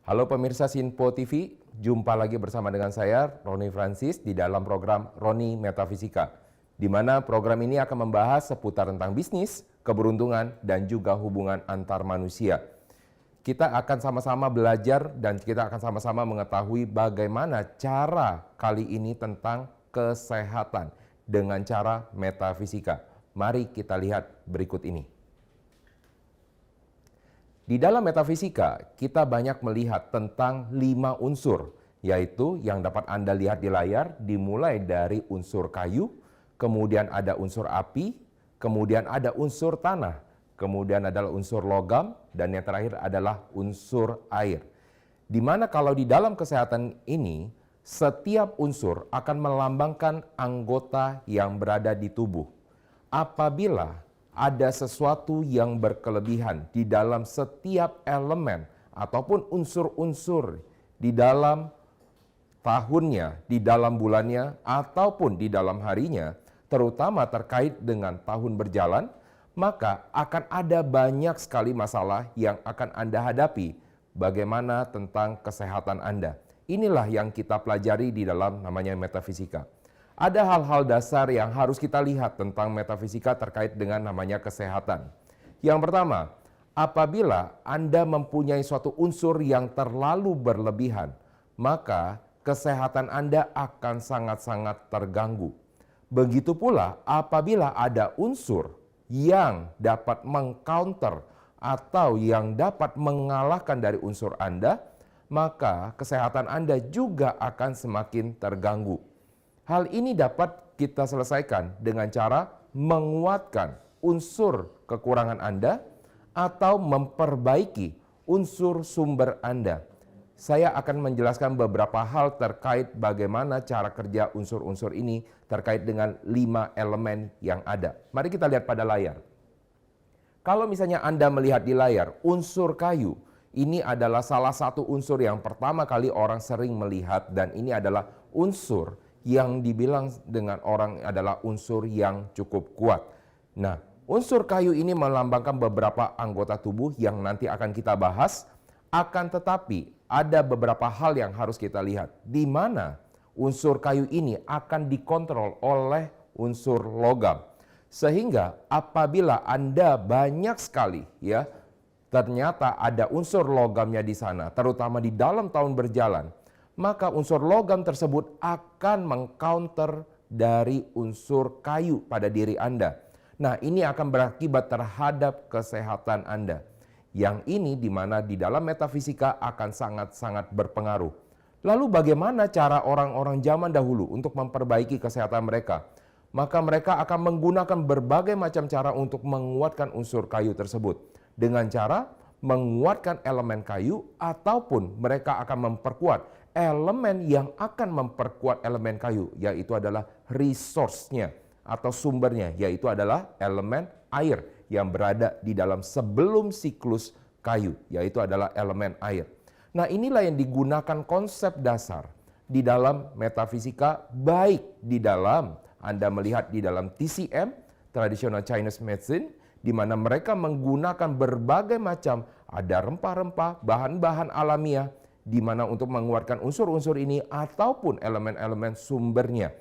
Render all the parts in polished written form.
Halo pemirsa Sinpo TV, jumpa lagi bersama dengan saya, Roni Francis, di dalam program Roni Metafisika, di mana program ini akan membahas seputar tentang bisnis, keberuntungan, dan juga hubungan antar manusia. Kita akan sama-sama belajar dan kita akan sama-sama mengetahui bagaimana cara kali ini tentang kesehatan dengan cara metafisika. Mari kita lihat berikut ini. Di dalam metafisika, kita banyak melihat tentang 5 unsur, yaitu yang dapat Anda lihat di layar, dimulai dari unsur kayu, kemudian ada unsur api, kemudian ada unsur tanah, kemudian adalah unsur logam, dan yang terakhir adalah unsur air. Di mana kalau di dalam kesehatan ini, setiap unsur akan melambangkan anggota yang berada di tubuh. Apabila ada sesuatu yang berkelebihan di dalam setiap elemen ataupun unsur-unsur di dalam tahunnya, di dalam bulannya, ataupun di dalam harinya, terutama terkait dengan tahun berjalan, maka akan ada banyak sekali masalah yang akan Anda hadapi. Bagaimana tentang kesehatan Anda? Inilah yang kita pelajari di dalam namanya metafisika. Ada hal-hal dasar yang harus kita lihat tentang metafisika terkait dengan namanya kesehatan. Yang pertama, apabila Anda mempunyai suatu unsur yang terlalu berlebihan, maka kesehatan Anda akan sangat-sangat terganggu. Begitu pula apabila ada unsur yang dapat mengcounter atau yang dapat mengalahkan dari unsur Anda, maka kesehatan Anda juga akan semakin terganggu. Hal ini dapat kita selesaikan dengan cara menguatkan unsur kekurangan Anda atau memperbaiki unsur sumber Anda. Saya akan menjelaskan beberapa hal terkait bagaimana cara kerja unsur-unsur ini terkait dengan 5 elemen yang ada. Mari kita lihat pada layar. Kalau misalnya Anda melihat di layar unsur kayu, ini adalah salah satu unsur yang pertama kali orang sering melihat, dan ini adalah unsur yang dibilang dengan orang adalah unsur yang cukup kuat. Nah, unsur kayu ini melambangkan beberapa anggota tubuh yang nanti akan kita bahas. Akan tetapi ada beberapa hal yang harus kita lihat, di mana unsur kayu ini akan dikontrol oleh unsur logam. Sehingga apabila Anda banyak sekali ternyata ada unsur logamnya di sana, terutama di dalam tahun berjalan, maka unsur logam tersebut akan mengcounter dari unsur kayu pada diri Anda. Nah, ini akan berakibat terhadap kesehatan Anda. Yang ini dimana di dalam metafisika akan sangat-sangat berpengaruh. Lalu bagaimana cara orang-orang zaman dahulu untuk memperbaiki kesehatan mereka? Maka mereka akan menggunakan berbagai macam cara untuk menguatkan unsur kayu tersebut. Dengan cara menguatkan elemen kayu ataupun mereka akan memperkuat elemen yang akan memperkuat elemen kayu, yaitu adalah resource-nya atau sumbernya, yaitu adalah elemen air yang berada di dalam sebelum siklus kayu, yaitu adalah elemen air. Nah, inilah yang digunakan konsep dasar di dalam metafisika, baik di dalam Anda melihat di dalam TCM, Traditional Chinese Medicine, di mana mereka menggunakan berbagai macam, ada rempah-rempah, bahan-bahan alamiah, di mana untuk menguatkan unsur-unsur ini ataupun elemen-elemen sumbernya.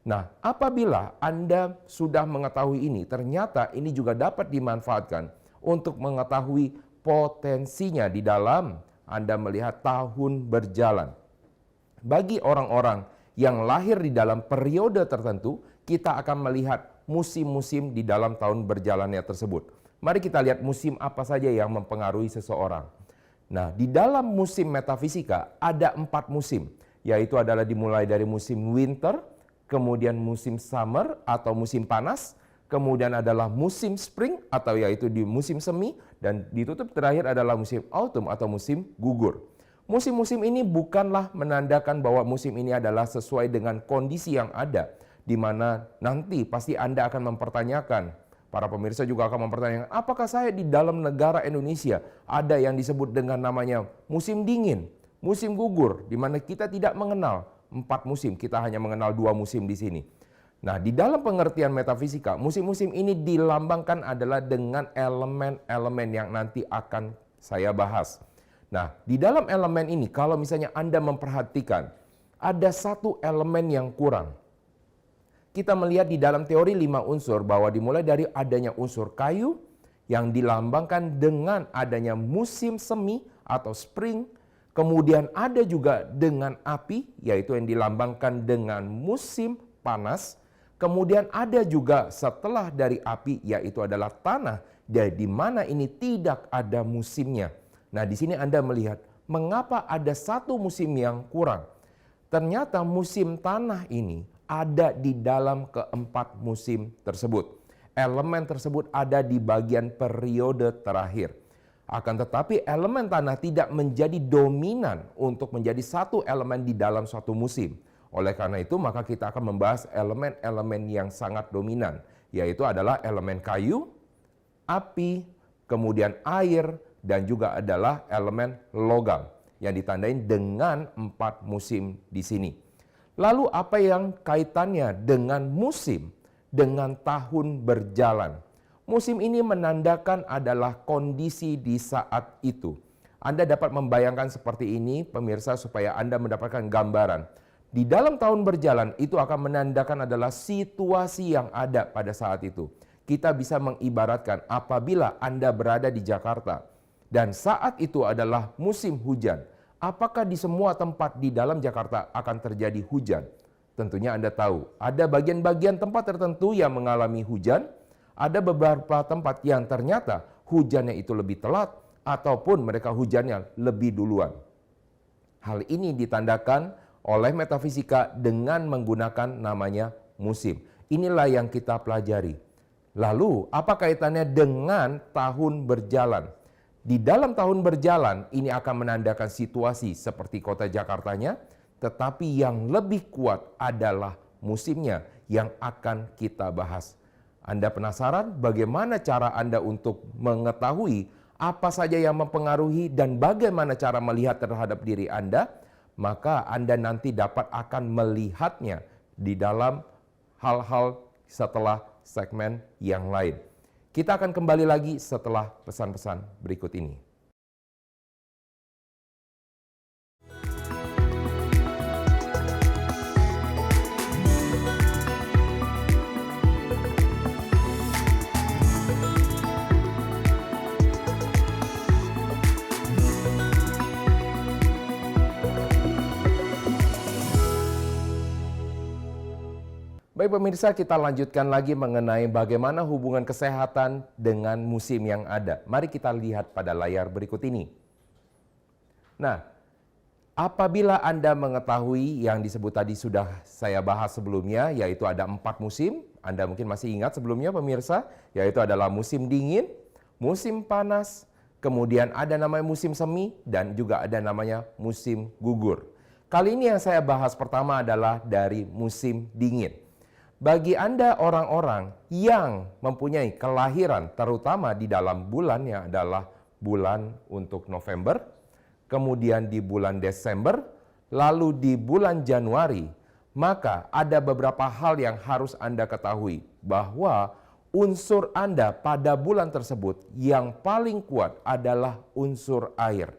Nah, apabila Anda sudah mengetahui ini, ternyata ini juga dapat dimanfaatkan untuk mengetahui potensinya di dalam Anda melihat tahun berjalan. Bagi orang-orang yang lahir di dalam periode tertentu, kita akan melihat musim-musim di dalam tahun berjalannya tersebut. Mari kita lihat musim apa saja yang mempengaruhi seseorang. Nah, di dalam musim metafisika ada 4 musim, yaitu adalah dimulai dari musim winter, kemudian musim summer atau musim panas, kemudian adalah musim spring atau yaitu di musim semi, dan ditutup terakhir adalah musim autumn atau musim gugur. Musim-musim ini bukanlah menandakan bahwa musim ini adalah sesuai dengan kondisi yang ada, di mana nanti pasti Anda akan mempertanyakan, para pemirsa juga akan mempertanyakan, apakah saya di dalam negara Indonesia ada yang disebut dengan namanya musim dingin, musim gugur, di mana kita tidak mengenal 4 musim, kita hanya mengenal 2 musim di sini. Nah, di dalam pengertian metafisika, musim-musim ini dilambangkan adalah dengan elemen-elemen yang nanti akan saya bahas. Nah, di dalam elemen ini kalau misalnya Anda memperhatikan, ada satu elemen yang kurang. Kita melihat di dalam teori 5 unsur bahwa dimulai dari adanya unsur kayu yang dilambangkan dengan adanya musim semi atau spring. Kemudian ada juga dengan api, yaitu yang dilambangkan dengan musim panas. Kemudian ada juga setelah dari api, yaitu adalah tanah, di mana ini tidak ada musimnya. Nah, di sini Anda melihat mengapa ada satu musim yang kurang. Ternyata musim tanah ini ada di dalam keempat musim tersebut. Elemen tersebut ada di bagian periode terakhir. Akan tetapi elemen tanah tidak menjadi dominan untuk menjadi satu elemen di dalam suatu musim. Oleh karena itu maka kita akan membahas elemen-elemen yang sangat dominan, yaitu adalah elemen kayu, api, kemudian air, dan juga adalah elemen logam yang ditandai dengan 4 musim di sini. Lalu apa yang kaitannya dengan musim, dengan tahun berjalan? Musim ini menandakan adalah kondisi di saat itu. Anda dapat membayangkan seperti ini, pemirsa, supaya Anda mendapatkan gambaran. Di dalam tahun berjalan itu akan menandakan adalah situasi yang ada pada saat itu. Kita bisa mengibaratkan apabila Anda berada di Jakarta dan saat itu adalah musim hujan. Apakah di semua tempat di dalam Jakarta akan terjadi hujan? Tentunya Anda tahu, ada bagian-bagian tempat tertentu yang mengalami hujan. Ada beberapa tempat yang ternyata hujannya itu lebih telat ataupun mereka hujannya lebih duluan. Hal ini ditandakan oleh metafisika dengan menggunakan namanya musim. Inilah yang kita pelajari. Lalu, apa kaitannya dengan tahun berjalan? Di dalam tahun berjalan ini akan menandakan situasi seperti kota Jakartanya, tetapi yang lebih kuat adalah musimnya yang akan kita bahas. Anda penasaran bagaimana cara Anda untuk mengetahui apa saja yang mempengaruhi dan bagaimana cara melihat terhadap diri Anda? Maka Anda nanti dapat akan melihatnya di dalam hal-hal setelah segmen yang lain. Kita akan kembali lagi setelah pesan-pesan berikut ini. Baik pemirsa, kita lanjutkan lagi mengenai bagaimana hubungan kesehatan dengan musim yang ada. Mari kita lihat pada layar berikut ini. Nah, apabila Anda mengetahui yang disebut tadi sudah saya bahas sebelumnya, yaitu ada 4 musim. Anda mungkin masih ingat sebelumnya pemirsa, yaitu adalah musim dingin, musim panas, kemudian ada namanya musim semi, dan juga ada namanya musim gugur. Kali ini yang saya bahas pertama adalah dari musim dingin. Bagi Anda orang-orang yang mempunyai kelahiran terutama di dalam bulannya adalah bulan untuk November, kemudian di bulan Desember, lalu di bulan Januari, maka ada beberapa hal yang harus Anda ketahui bahwa unsur Anda pada bulan tersebut yang paling kuat adalah unsur air.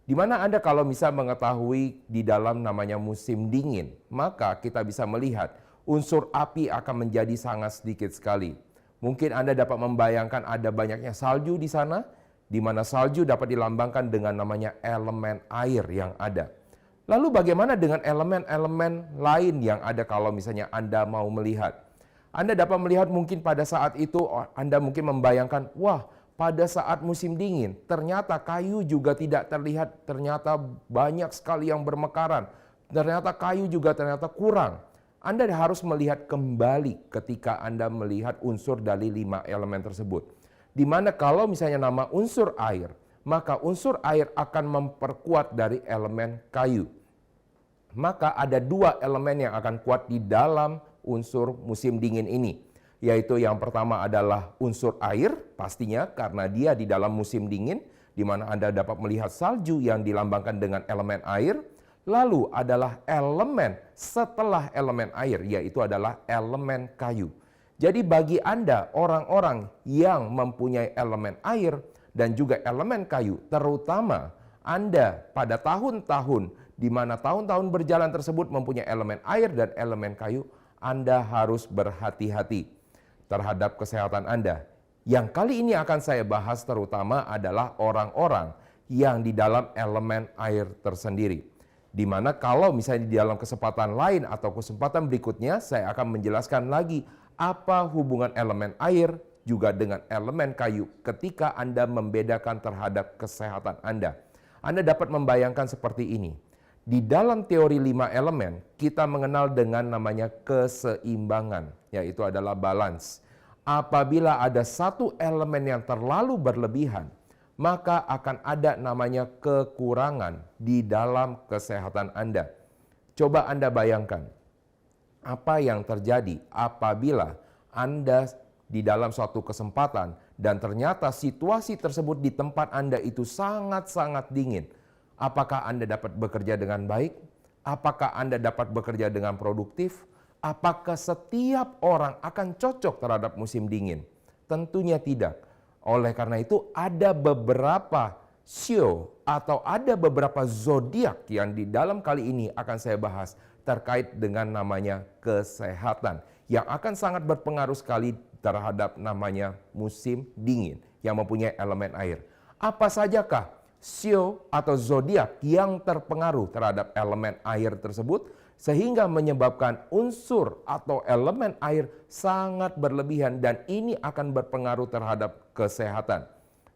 Di mana Anda kalau bisa mengetahui di dalam namanya musim dingin, maka kita bisa melihat unsur api akan menjadi sangat sedikit sekali. Mungkin Anda dapat membayangkan ada banyaknya salju di sana, di mana salju dapat dilambangkan dengan namanya elemen air yang ada. Lalu bagaimana dengan elemen-elemen lain yang ada kalau misalnya Anda mau melihat? Anda dapat melihat mungkin pada saat itu Anda mungkin membayangkan, wah pada saat musim dingin ternyata kayu juga tidak terlihat, ternyata banyak sekali yang bermekaran. Ternyata kayu juga ternyata kurang. Anda harus melihat kembali ketika Anda melihat unsur dari 5 elemen tersebut. Di mana kalau misalnya nama unsur air, maka unsur air akan memperkuat dari elemen kayu. Maka ada 2 elemen yang akan kuat di dalam unsur musim dingin ini. Yaitu yang pertama adalah unsur air, pastinya karena dia di dalam musim dingin, di mana Anda dapat melihat salju yang dilambangkan dengan elemen air. Lalu adalah elemen setelah elemen air, yaitu adalah elemen kayu. Jadi bagi Anda orang-orang yang mempunyai elemen air dan juga elemen kayu, terutama Anda pada tahun-tahun di mana tahun-tahun berjalan tersebut mempunyai elemen air dan elemen kayu, Anda harus berhati-hati terhadap kesehatan Anda. Yang kali ini akan saya bahas terutama adalah orang-orang yang di dalam elemen air tersendiri. Di mana kalau misalnya di dalam kesempatan lain atau kesempatan berikutnya saya akan menjelaskan lagi apa hubungan elemen air juga dengan elemen kayu ketika Anda membedakan terhadap kesehatan Anda. Anda dapat membayangkan seperti ini. Di dalam teori 5 elemen, kita mengenal dengan namanya keseimbangan, yaitu adalah balance. Apabila ada satu elemen yang terlalu berlebihan, maka akan ada namanya kekurangan di dalam kesehatan Anda. Coba Anda bayangkan, apa yang terjadi apabila Anda di dalam suatu kesempatan dan ternyata situasi tersebut di tempat Anda itu sangat-sangat dingin. Apakah Anda dapat bekerja dengan baik? Apakah Anda dapat bekerja dengan produktif? Apakah setiap orang akan cocok terhadap musim dingin? Tentunya tidak. Oleh karena itu ada beberapa sio atau ada beberapa zodiak yang di dalam kali ini akan saya bahas terkait dengan namanya kesehatan yang akan sangat berpengaruh sekali terhadap namanya musim dingin yang mempunyai elemen air. Apa sajakah sio atau zodiak yang terpengaruh terhadap elemen air tersebut sehingga menyebabkan unsur atau elemen air sangat berlebihan dan ini akan berpengaruh terhadap kesehatan.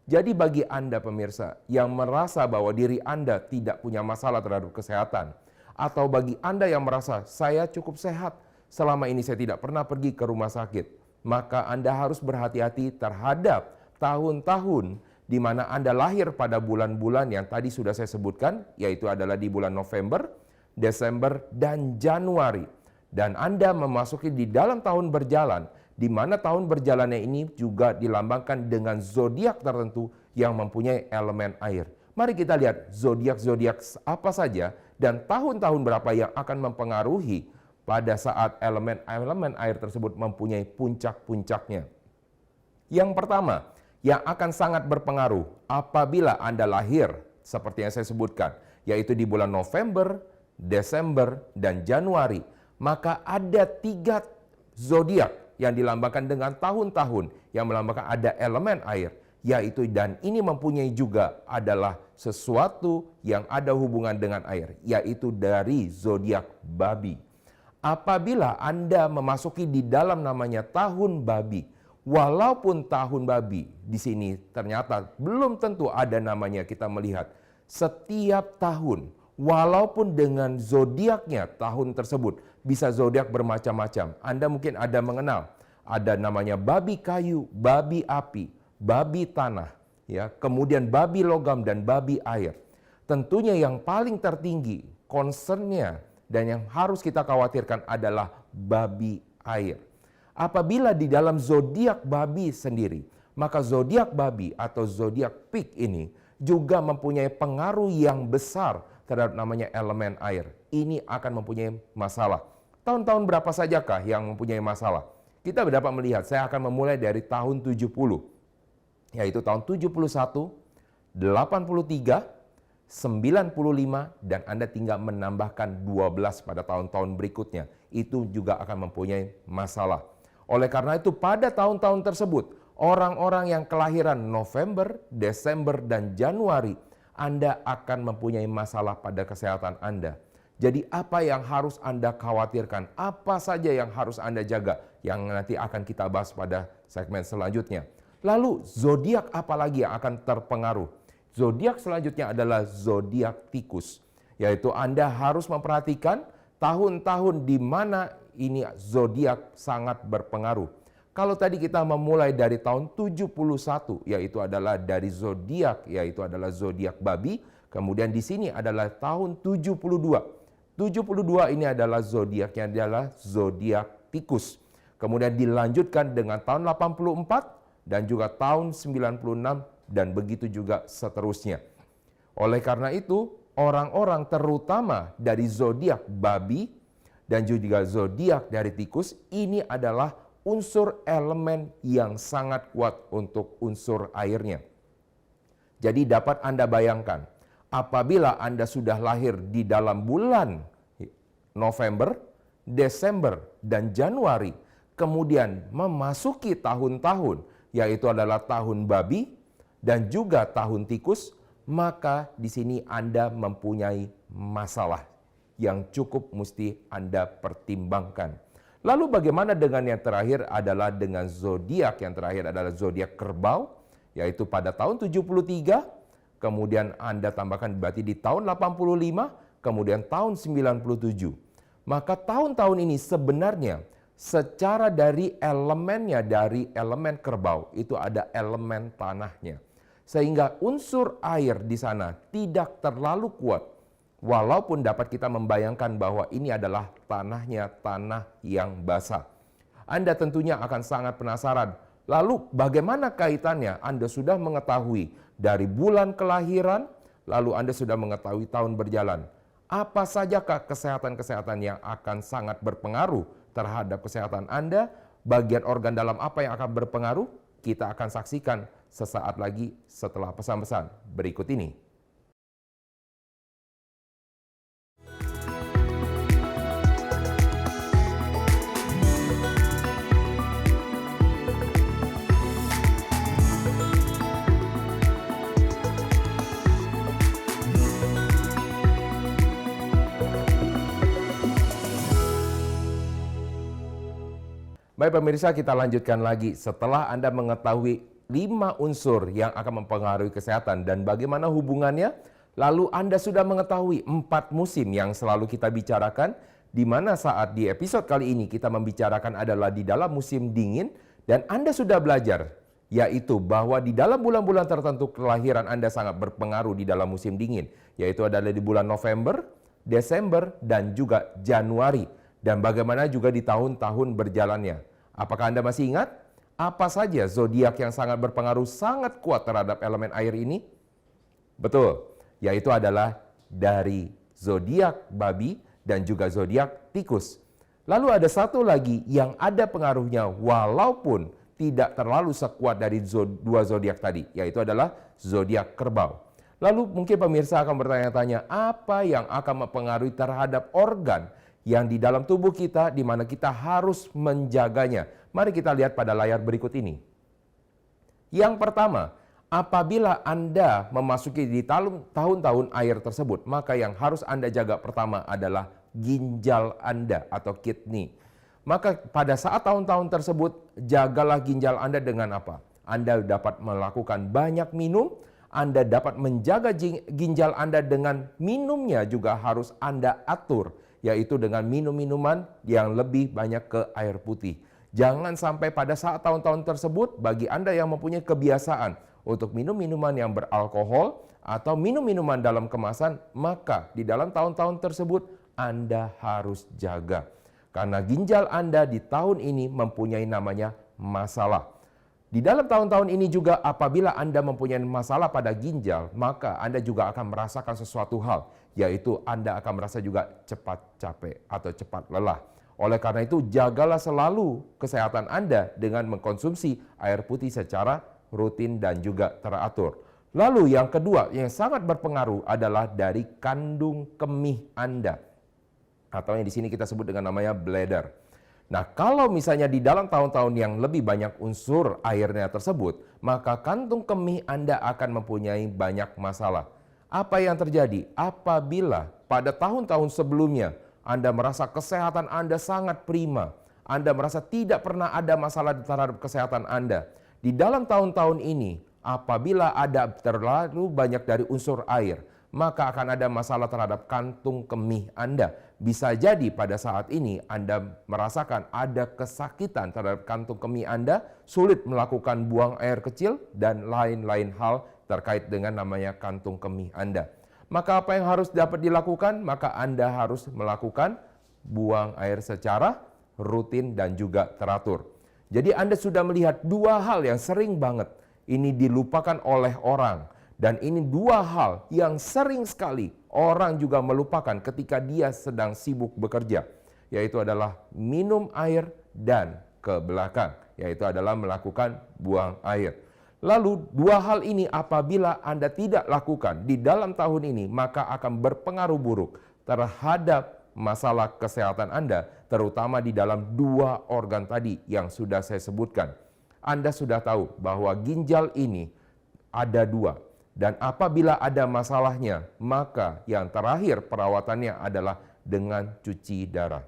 Jadi bagi Anda pemirsa yang merasa bahwa diri Anda tidak punya masalah terhadap kesehatan, atau bagi Anda yang merasa saya cukup sehat, selama ini saya tidak pernah pergi ke rumah sakit, maka Anda harus berhati-hati terhadap tahun-tahun di mana Anda lahir pada bulan-bulan yang tadi sudah saya sebutkan, yaitu adalah di bulan November, Desember, dan Januari. Dan Anda memasuki di dalam tahun berjalan, di mana tahun berjalannya ini juga dilambangkan dengan zodiak tertentu yang mempunyai elemen air. Mari kita lihat zodiak-zodiak apa saja dan tahun-tahun berapa yang akan mempengaruhi pada saat elemen-elemen air tersebut mempunyai puncak-puncaknya. Yang pertama, yang akan sangat berpengaruh apabila Anda lahir seperti yang saya sebutkan, yaitu di bulan November, Desember, dan Januari, maka ada 3 zodiak yang dilambangkan dengan tahun-tahun yang melambangkan ada elemen air, yaitu dan ini mempunyai juga adalah sesuatu yang ada hubungan dengan air, yaitu dari zodiak babi. Apabila Anda memasuki di dalam namanya tahun babi, walaupun tahun babi di sini ternyata belum tentu ada namanya, kita melihat setiap tahun walaupun dengan zodiaknya tahun tersebut bisa zodiak bermacam-macam. Anda mungkin ada mengenal, ada namanya babi kayu, babi api, babi tanah, ya, kemudian babi logam dan babi air. Tentunya yang paling tertinggi concernnya dan yang harus kita khawatirkan adalah babi air. Apabila di dalam zodiak babi sendiri, maka zodiak babi atau zodiak pig ini juga mempunyai pengaruh yang besar terhadap namanya elemen air. Ini akan mempunyai masalah. Tahun-tahun berapa sajakah yang mempunyai masalah? Kita dapat melihat, saya akan memulai dari tahun 70, yaitu tahun 71, 83, 95, dan Anda tinggal menambahkan 12 pada tahun-tahun berikutnya. Itu juga akan mempunyai masalah. Oleh karena itu pada tahun-tahun tersebut, orang-orang yang kelahiran November, Desember, dan Januari, Anda akan mempunyai masalah pada kesehatan Anda. Jadi apa yang harus Anda khawatirkan? Apa saja yang harus Anda jaga? Yang nanti akan kita bahas pada segmen selanjutnya. Lalu zodiak apa lagi yang akan terpengaruh? Zodiak selanjutnya adalah zodiak tikus. Yaitu Anda harus memperhatikan tahun-tahun di mana ini zodiak sangat berpengaruh. Kalau tadi kita memulai dari tahun 71, yaitu adalah dari zodiak, yaitu adalah zodiak babi. Kemudian di sini adalah tahun 72. 72 ini adalah zodiaknya adalah zodiak tikus. Kemudian dilanjutkan dengan tahun 84 dan juga tahun 96 dan begitu juga seterusnya. Oleh karena itu, orang-orang terutama dari zodiak babi dan juga zodiak dari tikus ini adalah unsur elemen yang sangat kuat untuk unsur airnya. Jadi dapat Anda bayangkan, Apabila Anda sudah lahir di dalam bulan November, Desember, dan Januari, kemudian memasuki tahun-tahun, yaitu adalah tahun babi dan juga tahun tikus, maka di sini Anda mempunyai masalah yang cukup mesti Anda pertimbangkan. Lalu bagaimana dengan yang terakhir adalah dengan zodiak, yang terakhir adalah zodiak kerbau, yaitu pada tahun 73, kemudian Anda tambahkan berarti di tahun 85, kemudian tahun 97. Maka tahun-tahun ini sebenarnya secara dari elemennya, dari elemen kerbau itu ada elemen tanahnya. Sehingga unsur air di sana tidak terlalu kuat. Walaupun dapat kita membayangkan bahwa ini adalah tanahnya, tanah yang basah. Anda tentunya akan sangat penasaran. Lalu bagaimana kaitannya? Anda sudah mengetahui dari bulan kelahiran, lalu Anda sudah mengetahui tahun berjalan. Apa sajakah kesehatan-kesehatan yang akan sangat berpengaruh terhadap kesehatan Anda? Bagian organ dalam apa yang akan berpengaruh? Kita akan saksikan sesaat lagi setelah pesan-pesan berikut ini. Baik pemirsa, kita lanjutkan lagi. Setelah Anda mengetahui 5 unsur yang akan mempengaruhi kesehatan dan bagaimana hubungannya, lalu Anda sudah mengetahui 4 musim yang selalu kita bicarakan, di mana saat di episode kali ini kita membicarakan adalah di dalam musim dingin, dan Anda sudah belajar, yaitu bahwa di dalam bulan-bulan tertentu kelahiran Anda sangat berpengaruh di dalam musim dingin, yaitu adalah di bulan November, Desember, dan juga Januari. Dan bagaimana juga di tahun-tahun berjalannya. Apakah Anda masih ingat? Apa saja zodiak yang sangat berpengaruh sangat kuat terhadap elemen air ini? Betul, yaitu adalah dari zodiak babi dan juga zodiak tikus. Lalu ada satu lagi yang ada pengaruhnya walaupun tidak terlalu sekuat dari dua zodiak tadi, yaitu adalah zodiak kerbau. Lalu mungkin pemirsa akan bertanya-tanya, apa yang akan mempengaruhi terhadap organ yang di dalam tubuh kita, di mana kita harus menjaganya. Mari kita lihat pada layar berikut ini. Yang pertama, apabila Anda memasuki di tahun-tahun air tersebut, maka yang harus Anda jaga pertama adalah ginjal Anda atau kidney. Maka pada saat tahun-tahun tersebut, jagalah ginjal Anda dengan apa? Anda dapat melakukan banyak minum, Anda dapat menjaga ginjal Anda dengan minumnya juga harus Anda atur, yaitu dengan minum-minuman yang lebih banyak ke air putih. Jangan sampai pada saat tahun-tahun tersebut, bagi Anda yang mempunyai kebiasaan untuk minum minuman yang beralkohol atau minum minuman dalam kemasan, maka di dalam tahun-tahun tersebut Anda harus jaga. Karena ginjal Anda di tahun ini mempunyai namanya masalah. Di dalam tahun-tahun ini juga apabila Anda mempunyai masalah pada ginjal, maka Anda juga akan merasakan sesuatu hal, yaitu Anda akan merasa juga cepat capek atau cepat lelah. Oleh karena itu, jagalah selalu kesehatan Anda dengan mengkonsumsi air putih secara rutin dan juga teratur. Lalu yang kedua yang sangat berpengaruh adalah dari kandung kemih Anda, atau yang di sini kita sebut dengan namanya bladder. Nah, kalau misalnya di dalam tahun-tahun yang lebih banyak unsur airnya tersebut, maka kantung kemih Anda akan mempunyai banyak masalah. Apa yang terjadi? Apabila pada tahun-tahun sebelumnya Anda merasa kesehatan Anda sangat prima, Anda merasa tidak pernah ada masalah terhadap kesehatan Anda. Di dalam tahun-tahun ini, apabila ada terlalu banyak dari unsur air, maka akan ada masalah terhadap kantung kemih Anda. Bisa jadi pada saat ini Anda merasakan ada kesakitan terhadap kantung kemih Anda, sulit melakukan buang air kecil, dan lain-lain hal terkait dengan namanya kantung kemih Anda. Maka apa yang harus dapat dilakukan? Maka Anda harus melakukan buang air secara rutin dan juga teratur. Jadi Anda sudah melihat dua hal yang sering banget ini dilupakan oleh orang. Dan ini dua hal yang sering sekali orang juga melupakan ketika dia sedang sibuk bekerja, yaitu adalah minum air dan ke belakang, yaitu adalah melakukan buang air. Lalu dua hal ini apabila Anda tidak lakukan di dalam tahun ini, maka akan berpengaruh buruk terhadap masalah kesehatan Anda, terutama di dalam dua organ tadi yang sudah saya sebutkan. Anda sudah tahu bahwa ginjal ini ada dua, dan apabila ada masalahnya, maka yang terakhir perawatannya adalah dengan cuci darah.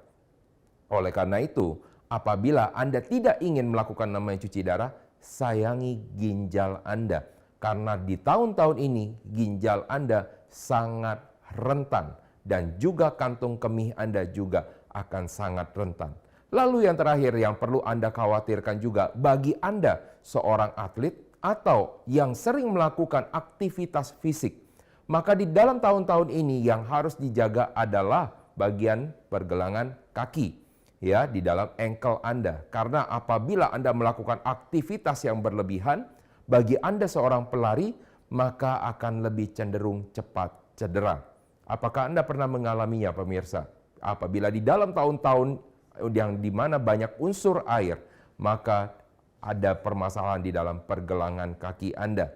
Oleh karena itu, apabila Anda tidak ingin melakukan namanya cuci darah, sayangi ginjal Anda. Karena di tahun-tahun ini, ginjal Anda sangat rentan. Dan juga kantung kemih Anda juga akan sangat rentan. Lalu yang terakhir yang perlu Anda khawatirkan juga bagi Anda seorang atlet atau yang sering melakukan aktivitas fisik. Maka di dalam tahun-tahun ini yang harus dijaga adalah bagian pergelangan kaki. Ya, di dalam ankle Anda. Karena apabila Anda melakukan aktivitas yang berlebihan, bagi Anda seorang pelari, maka akan lebih cenderung cepat cedera. Apakah Anda pernah mengalaminya, pemirsa? Apabila di dalam tahun-tahun yang dimana banyak unsur air, maka ada permasalahan di dalam pergelangan kaki Anda.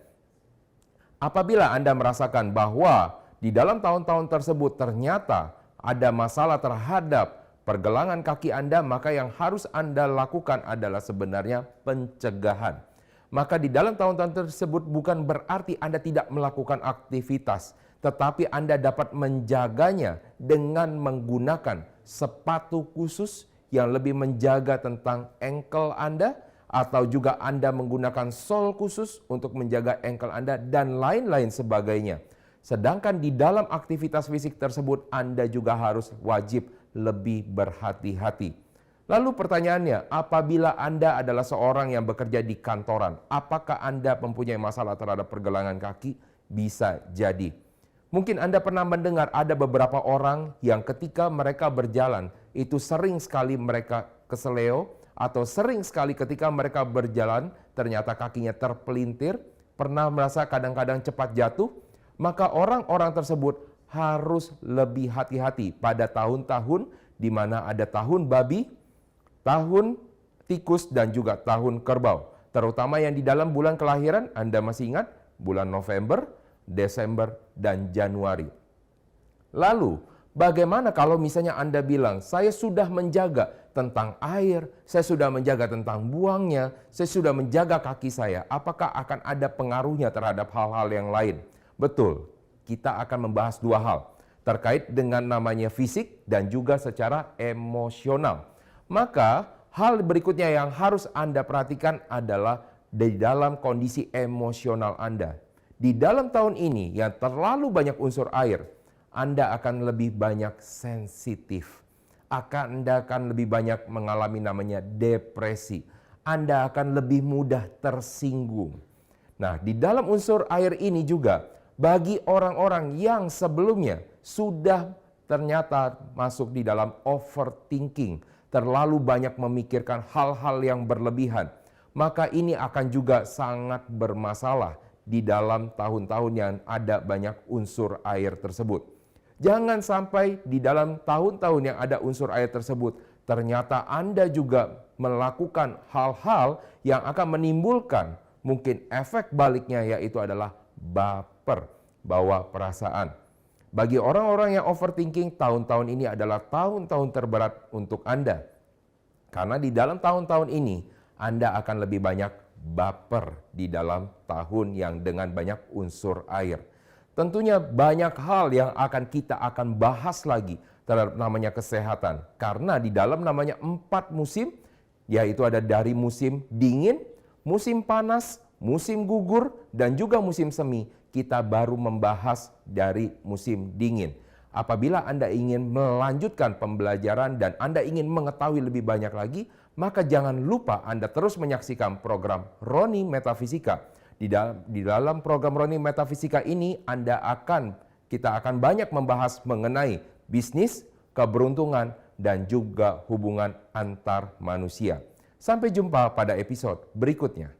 Apabila Anda merasakan bahwa di dalam tahun-tahun tersebut ternyata ada masalah terhadap pergelangan kaki Anda, maka yang harus Anda lakukan adalah sebenarnya pencegahan. Maka di dalam tahun-tahun tersebut bukan berarti Anda tidak melakukan aktivitas, tetapi Anda dapat menjaganya dengan menggunakan sepatu khusus yang lebih menjaga tentang ankle Anda, atau juga Anda menggunakan sol khusus untuk menjaga ankle Anda, dan lain-lain sebagainya. Sedangkan di dalam aktivitas fisik tersebut Anda juga harus wajib lebih berhati-hati. Lalu pertanyaannya, apabila Anda adalah seorang yang bekerja di kantoran, apakah Anda mempunyai masalah terhadap pergelangan kaki? Bisa jadi. Mungkin Anda pernah mendengar ada beberapa orang yang ketika mereka berjalan, itu sering sekali mereka keseleo, atau sering sekali ketika mereka berjalan, ternyata kakinya terpelintir, pernah merasa kadang-kadang cepat jatuh, maka orang-orang tersebut harus lebih hati-hati pada tahun-tahun di mana ada tahun babi, tahun tikus, dan juga tahun kerbau. Terutama yang di dalam bulan kelahiran, Anda masih ingat? Bulan November, Desember, dan Januari. Lalu, bagaimana kalau misalnya Anda bilang, saya sudah menjaga tentang air, saya sudah menjaga tentang buangnya, saya sudah menjaga kaki saya. Apakah akan ada pengaruhnya terhadap hal-hal yang lain? Betul. Kita akan membahas dua hal terkait dengan namanya fisik dan juga secara emosional. Maka hal berikutnya yang harus Anda perhatikan adalah di dalam kondisi emosional Anda. Di dalam tahun ini yang terlalu banyak unsur air, Anda akan lebih banyak sensitif. Anda akan lebih banyak mengalami namanya depresi. Anda akan lebih mudah tersinggung. Nah, di dalam unsur air ini juga, bagi orang-orang yang sebelumnya sudah ternyata masuk di dalam overthinking, terlalu banyak memikirkan hal-hal yang berlebihan, maka ini akan juga sangat bermasalah di dalam tahun-tahun yang ada banyak unsur air tersebut. Jangan sampai di dalam tahun-tahun yang ada unsur air tersebut, ternyata Anda juga melakukan hal-hal yang akan menimbulkan mungkin efek baliknya, yaitu adalah baper, bawa perasaan. Bagi orang-orang yang overthinking, tahun-tahun ini adalah tahun-tahun terberat untuk Anda. Karena di dalam tahun-tahun ini, Anda akan lebih banyak baper di dalam tahun yang dengan banyak unsur air. Tentunya banyak hal yang kita akan bahas lagi terhadap namanya kesehatan. Karena di dalam namanya 4 musim, yaitu ada dari musim dingin, musim panas, musim gugur, dan juga musim semi. Kita baru membahas dari musim dingin. Apabila Anda ingin melanjutkan pembelajaran dan Anda ingin mengetahui lebih banyak lagi, maka jangan lupa Anda terus menyaksikan program Roni Metafisika. Di dalam program Roni Metafisika ini kita akan banyak membahas mengenai bisnis, keberuntungan, dan juga hubungan antar manusia. Sampai jumpa pada episode berikutnya.